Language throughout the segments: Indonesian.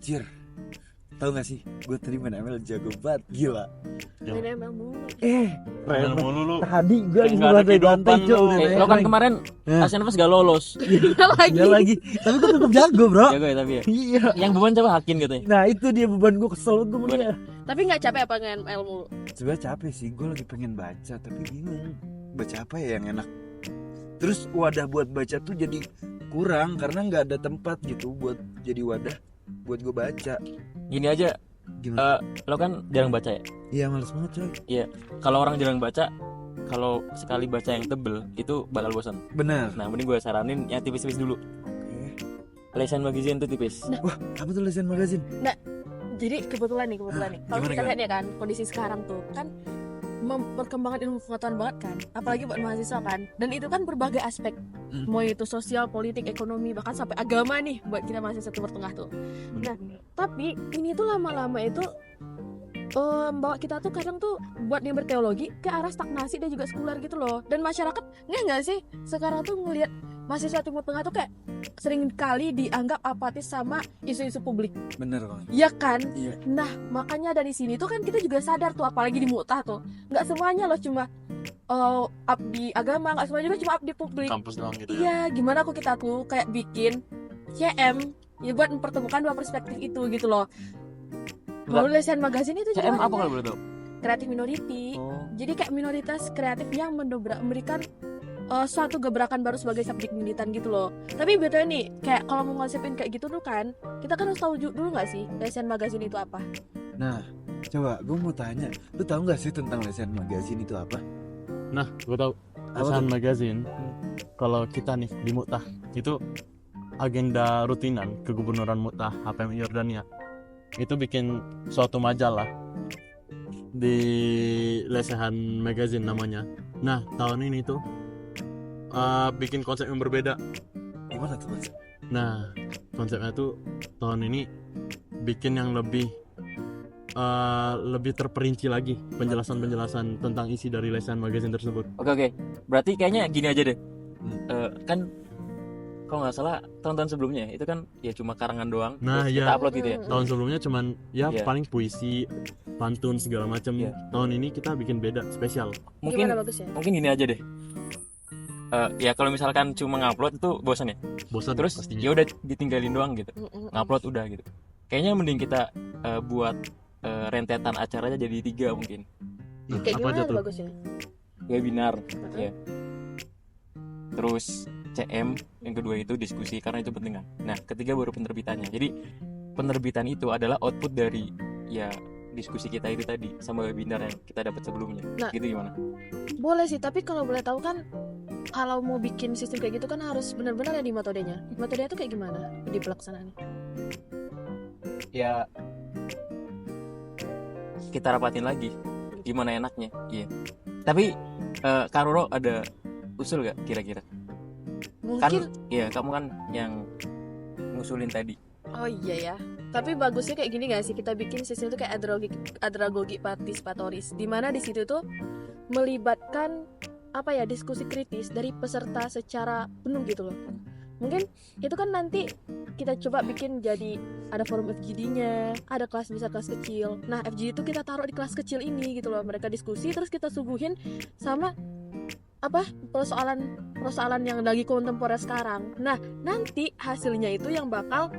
Anjir, tahu gak sih, gue tadi main ML jago banget, gila. Main ML mulu. Main mulu lu. Tadi gue lagi Nggak ada bantai-bantai kehidupan Cok, lu. udah Lo naik kan rank. kemarin Asenfes gak lolos. Iya lagi, tapi gue tetap jago bro. Jago ya tapi ya. Iya. Yang beban coba Hakin katanya. Nah itu dia beban gue, kesel gue Beban. dia. Tapi nggak capek apa main ML mulu? Sebenarnya capek sih, gue lagi pengen baca tapi bingung baca apa ya yang enak. Terus wadah buat baca tuh jadi kurang karena nggak ada tempat gitu buat jadi wadah buat gue baca. Gini aja, Gimana? lo kan jarang baca ya. Iya males banget coy. Iya. Kalau orang jarang baca, kalau sekali baca yang tebel itu bakal bosan. Bener. Nah, mending gue saranin yang tipis-tipis dulu. Oke. Lesan magazine tuh tipis. Wah apa tuh Lesen Magazine? Jadi kebetulan nih kalau gimana, kita gimana? lihat ya kan kondisi sekarang tuh kan perkembangan ilmu pengetahuan banget kan, apalagi buat mahasiswa kan, dan itu kan berbagai aspek, mau itu sosial, politik, ekonomi, bahkan sampai agama nih buat kita mahasiswa Timur Tengah tuh. Nah tapi ini tuh lama-lama itu bawa kita tuh kadang tuh buat yang berteologi ke arah stagnasi dan juga sekuler gitu loh. Dan masyarakat nggak sih sekarang tuh ngelihat mahasiswa Timur Tengah tuh kayak sering kali dianggap apatis sama isu-isu publik. Bener kok. Iya kan? Iya. Nah makanya dari sini tuh kan kita juga sadar tuh, apalagi di Mu'tah tuh nggak semuanya loh cuma abdi agama, nggak semuanya juga cuma abdi publik. Kampus doang gitu ya. Iya, gimana kok kita tuh kayak bikin CM ya buat mempertemukan dua perspektif itu gitu loh. Kalau Lesan Magazine itu CM juga apa kalau boleh tahu? kreatif minority. Oh. Jadi kayak minoritas kreatif yang memberikan suatu gebrakan baru sebagai subjek militan gitu loh. Tapi betul nih, kayak kalau mau ngonsepin kayak gitu tuh kan, kita kan harus tahu dulu nggak sih Lesan Magazine itu apa? Nah coba gue mau tanya, lu tahu nggak sih tentang Lesen Magazine itu apa? Nah, gue tahu. Apa Lesan tuh? Magazine. Kalau kita nih di Mu'tah itu agenda rutinan kegubernuran Mu'tah HPM Yordania itu bikin suatu majalah di Lesan Magazine namanya. Nah tahun ini tuh bikin konsep yang berbeda. Gimana tuh Mas? Nah konsepnya tuh tahun ini bikin yang lebih terperinci lagi penjelasan tentang isi dari Lesan Magazine tersebut. Oke. Berarti kayaknya gini aja deh. Kan kalau nggak salah tahun-tahun sebelumnya itu kan ya cuma karangan doang. Nah, terus iya. kita upload gitu ya. Tahun sebelumnya cuman ya Iya. paling puisi, pantun segala macam. Iya. Tahun ini kita bikin beda, spesial. Mungkin Gimana bagusnya? mungkin gini aja deh. Ya kalau misalkan cuma ngupload itu bosan ya. Bosan Terus pastinya. ya udah ditinggalin doang gitu. Ngupload udah gitu. Kayaknya mending kita buat rentetan acaranya jadi 3 mungkin. Nah, Kayak apa gimana aja tuh tuh? bagusnya? Webinar ya. Terus CM yang kedua itu diskusi karena itu penting kan. Nah, ketiga baru penerbitannya. Jadi penerbitan itu adalah output dari ya diskusi kita itu tadi sama webinar yang kita dapat sebelumnya. Nah. Gitu gimana? Boleh sih, tapi kalau boleh tahu kan kalau mau bikin sistem kayak gitu kan harus benar-benar ada di metodenya. Metodenya tuh kayak gimana di pelaksanaannya? Ya kita rapatin lagi gimana enaknya. Iya. Tapi Kak Roro ada usul gak kira-kira? Kan Mungkin ya kamu kan yang ngusulin tadi. oh iya ya. Tapi bagusnya kayak gini gak sih, kita bikin sistem itu kayak adragogi partisipatoris, di mana di situ tuh melibatkan apa ya, diskusi kritis dari peserta secara penuh gitu loh. Mungkin itu kan nanti kita coba bikin jadi ada forum FGD-nya, ada kelas besar, kelas kecil. Nah FGD itu kita taruh di kelas kecil ini gitu loh, mereka diskusi terus kita suguhin sama apa persoalan yang lagi kontemporer sekarang. Nah nanti hasilnya itu yang bakal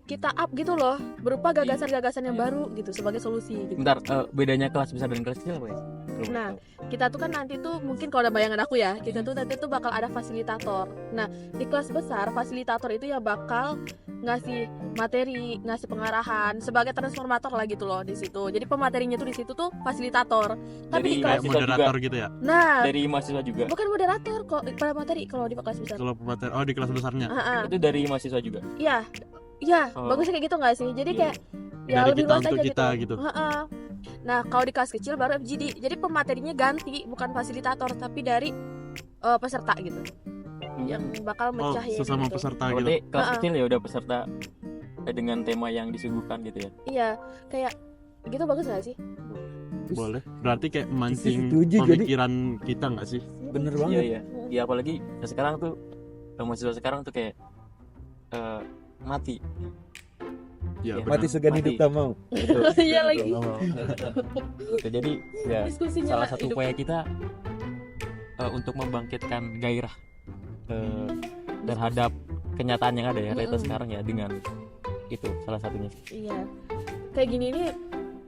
kita up gitu loh, berupa gagasan-gagasan yang baru gitu sebagai solusi gitu. Bentar, bedanya kelas besar dan kelas kecil apa ya? Belum Nah, tahu. kita tuh kan nanti tuh mungkin kalau ada bayangan aku ya, kita tuh nanti tuh bakal ada fasilitator. Nah, di kelas besar fasilitator itu ya bakal ngasih materi, ngasih pengarahan sebagai transformator lah gitu loh di situ. Jadi pematerinya tuh di situ tuh fasilitator. Tapi Jadi di Kayak kelas mahasiswa moderator gitu ya. nah, dari mahasiswa juga. bukan moderator kok pada materi kalau di kelas besar. Kalau pemateri, oh di kelas besarnya. Itu dari mahasiswa juga. Iya. Iya, Oh. bagusnya kayak gitu nggak sih? Jadi Iya. kayak ya Dari lebih kita luas untuk aja kita gitu. Heeh. Nah, kalau di kelas kecil baru FGD. Jadi pematerinya ganti, bukan fasilitator tapi dari peserta gitu. Yang bakal Oh, mecahin sesama gitu. peserta gitu. Berarti kelas Ah. kecil ya udah peserta dengan tema yang disuguhkan gitu ya. Iya, kayak gitu bagus gak sih? Boleh. Berarti kayak mancing setuju, jadi- pemikiran kita nggak sih? Bener Iya banget. iya. Ya apalagi sekarang tuh mahasiswa sekarang tuh kayak mati. Ya, Ya, Mati segan hidup tak mau. Itu. Iya lagi. Gitu. Jadi ya Diskusinya salah lah, satu hidup. upaya kita untuk membangkitkan gairah terhadap kenyataan yang ada ya realitas sekarang ya dengan itu salah satunya. Iya. Kayak gini ini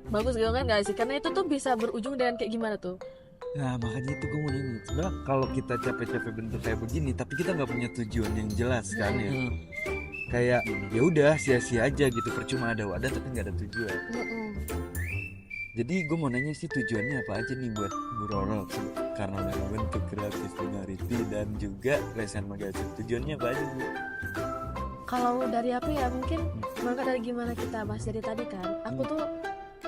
bagus gitu kan nggak sih? Karena itu tuh bisa berujung dengan kayak gimana tuh? Nah makanya itu gue mau nanya, sebenarnya kalau kita capek-capek bentuk kayak begini tapi kita nggak punya tujuan yang jelas kan ya, kayak ya udah sia-sia aja gitu, percuma ada wadah tapi nggak ada tujuan. Jadi gue mau nanya sih tujuannya apa aja nih buat Bu Roro karena udah membentuk Creative Minority dan juga Lesan Magazine, tujuannya apa aja Bu? Kalau dari aku ya mungkin maka dari gimana kita bahas dari tadi kan, aku tuh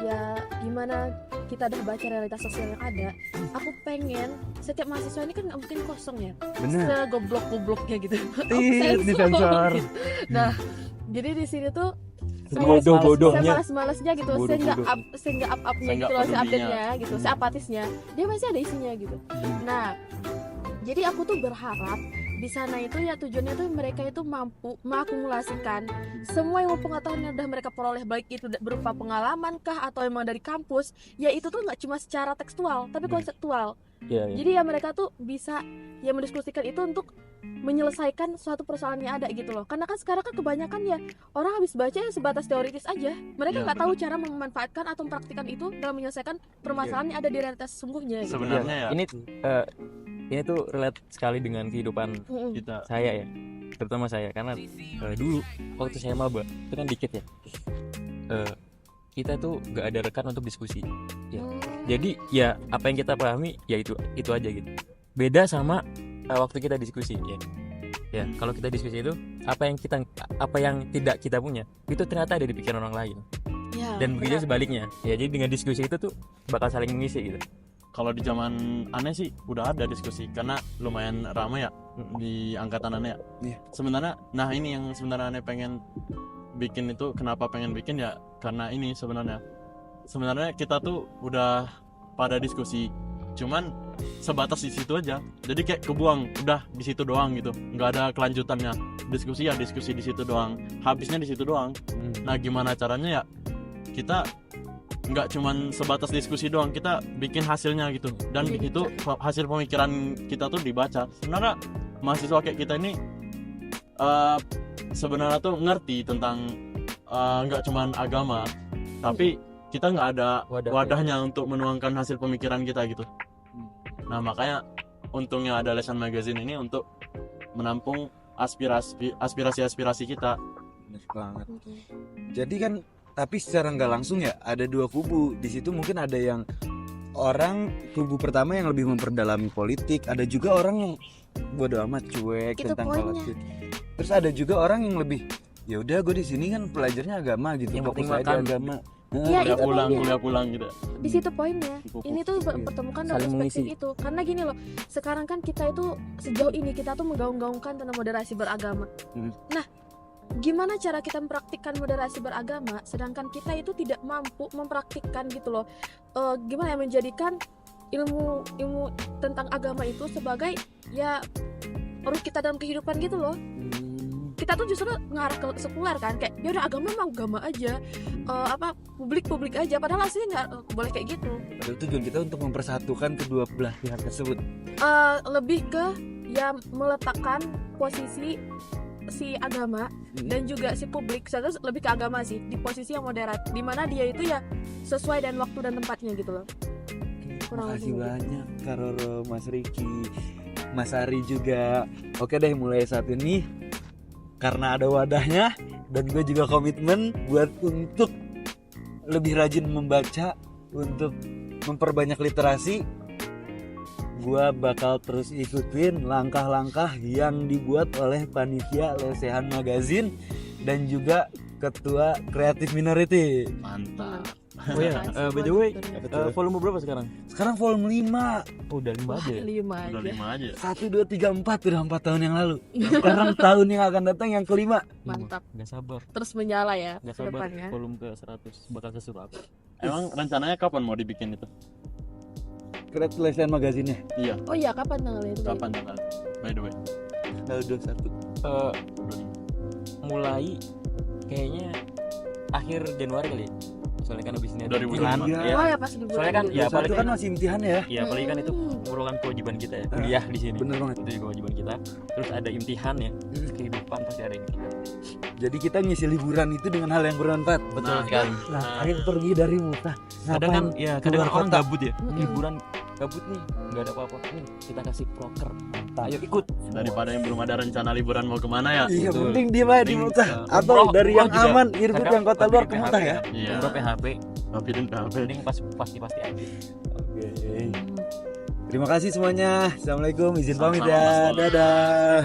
ya gimana kita udah baca realitas sosial yang ada, aku pengen setiap mahasiswa ini kan nggak mungkin kosong ya, Bener. segoblok-gobloknya gitu. disensor. Nah, jadi di sini tuh Bodoh-bodohnya. semalas-malasnya gitu, Bodoh-bodoh. sehingga up-upnya Seenggak gitu loh, pedulinya. update-nya gitu, seapatisnya dia masih ada isinya gitu. Nah, jadi aku tuh berharap di sana itu ya tujuannya tuh mereka itu mampu mengakumulasikan semua ilmu pengetahuan yang udah mereka peroleh, baik itu berupa pengalaman kah atau emang dari kampus, ya itu tuh nggak cuma secara tekstual tapi konseptual. Iya. Jadi ya mereka tuh bisa ya mendiskusikan itu untuk menyelesaikan suatu persoalan yang ada gitu loh. Karena kan sekarang kan kebanyakan ya orang habis baca ya sebatas teoritis aja. Mereka Iya, nggak tahu cara memanfaatkan atau mempraktikkan itu dalam menyelesaikan permasalahan yang ada di realitas sesungguhnya gitu. Sebenarnya ya Ini tuh relate sekali dengan kehidupan kita saya ya, terutama saya karena dulu waktu saya maba itu kan dikit ya, kita tuh gak ada rekan untuk diskusi ya. Jadi ya apa yang kita pahami ya itu aja gitu. Beda sama waktu kita diskusi ya kalau kita diskusi itu apa yang tidak kita punya itu ternyata ada di pikiran orang lain, Ya, dan begitu benar. sebaliknya ya. Jadi dengan diskusi itu tuh bakal saling mengisi gitu. kalau di zaman aneh sih udah ada diskusi karena lumayan ramai ya di angkatan aneh ya. Iya. Sebenarnya nah ini yang sebenarnya aneh pengen bikin itu, kenapa pengen bikin ya karena ini sebenarnya kita tuh udah pada diskusi cuman sebatas di situ aja, jadi kayak kebuang udah di situ doang gitu, nggak ada kelanjutannya. Diskusi di situ doang, habisnya di situ doang. Nah gimana caranya ya kita nggak cuman sebatas diskusi doang, kita bikin hasilnya gitu, dan Jadi itu hasil pemikiran kita tuh dibaca. Sebenarnya mahasiswa kayak kita ini sebenarnya tuh ngerti tentang nggak cuman agama, tapi kita nggak ada wadahnya untuk menuangkan hasil pemikiran kita gitu. Nah makanya untungnya ada Lesan Magazine ini untuk menampung aspirasi kita. Bener banget. Jadi kan tapi secara nggak langsung ya ada dua kubu di situ. Mungkin ada yang orang kubu pertama yang lebih memperdalami politik, ada juga orang yang bodo amat cuek Itu tentang poinnya. politik. Terus ada juga orang yang lebih ya udah gue di sini kan pelajarnya agama gitu, Yang fokus penting aja makan. agama. Iya, itu poinnya. kuliah pulang gitu. Di situ poinnya. Ini tuh Iya. pertemukan dua Saling perspektif mengisi. itu. Karena gini loh, sekarang kan kita itu sejauh ini kita tuh menggaung-gaungkan tentang moderasi beragama. Nah, gimana cara kita mempraktikkan moderasi beragama sedangkan kita itu tidak mampu mempraktikkan gitu loh. Gimana ya menjadikan ilmu tentang agama itu sebagai ya root kita dalam kehidupan gitu loh. Kita tuh justru ngarah ke sekuler kan, kayak ya udah agama mah agama aja, publik aja, padahal aslinya nggak boleh kayak gitu. Padahal tujuan kita untuk mempersatukan kedua belah pihak tersebut. Lebih ke ya meletakkan posisi si agama dan juga si publik, serta lebih ke agama sih di posisi yang moderat, di mana dia itu ya sesuai dan waktu dan tempatnya gitu loh. Kurang Makasih lebih banyak Kak Roro, Mas Riki, Mas Ari juga. Oke deh, mulai saat ini karena ada wadahnya dan gue juga komitmen buat untuk lebih rajin membaca, untuk memperbanyak literasi. Gue bakal terus ikutin langkah-langkah yang dibuat oleh panitia Lesehan Magazine dan juga ketua Creative Minority. Mantap. Oh ya, by the way, tuh? volume berapa sekarang? Sekarang volume 5. Udah 5 aja ya? 5 Udah aja. 5 aja. 1, 2, 3, 4 udah 4 tahun yang lalu. Sekarang tahun yang akan datang yang kelima. Mantap, Gak sabar, terus menyala ya gak ke sabar depannya. volume ke 100 bakal sesuatu apa? Emang rencananya kapan mau dibikin itu? Creative Lesehan Magazine-nya Iya, Oh iya, kapan tanggalnya itu? kapan tanggal? By the way. tanggal 21. Mulai kayaknya akhir Januari kali ya. Soalnya kan abis ini ada 2025. imtihan, Iya. ya. Oh ya pas liburan. Soalnya kan, gitu. ya, 21 apalagi kan masih imtihan ya. Ya apalagi kan itu merupakan kewajiban kita ya, kuliah di sini. Bener banget. Itu juga kewajiban kita. Terus ada imtihan ya, kehidupan pasti ada imtihan. Jadi kita ngisi liburan itu dengan hal yang bermanfaat. Betul Nah, sekali. Nah, akhir pergi dari Mutah. Kadang kan ya kadang kan orang kota? gabut ya, Mm-mm. liburan gabut nih, nggak ada apa-apa. Kita kasih proker. Ayo ikut. Daripada yang belum ada rencana liburan mau kemana ya. Iya, Betul. penting dia aja di Penting, Mutah. Atau Umroh- dari umroh yang juga. aman, Irbut Kadang yang kota tapi luar di ke PHP Mutah ya. Iya. Umroh PHP, Tapi di PHP. mending pasti update. Oke. Terima kasih semuanya. Assalamualaikum. Izin pamit Sama-sama, ya. Mas Paul. Dadah.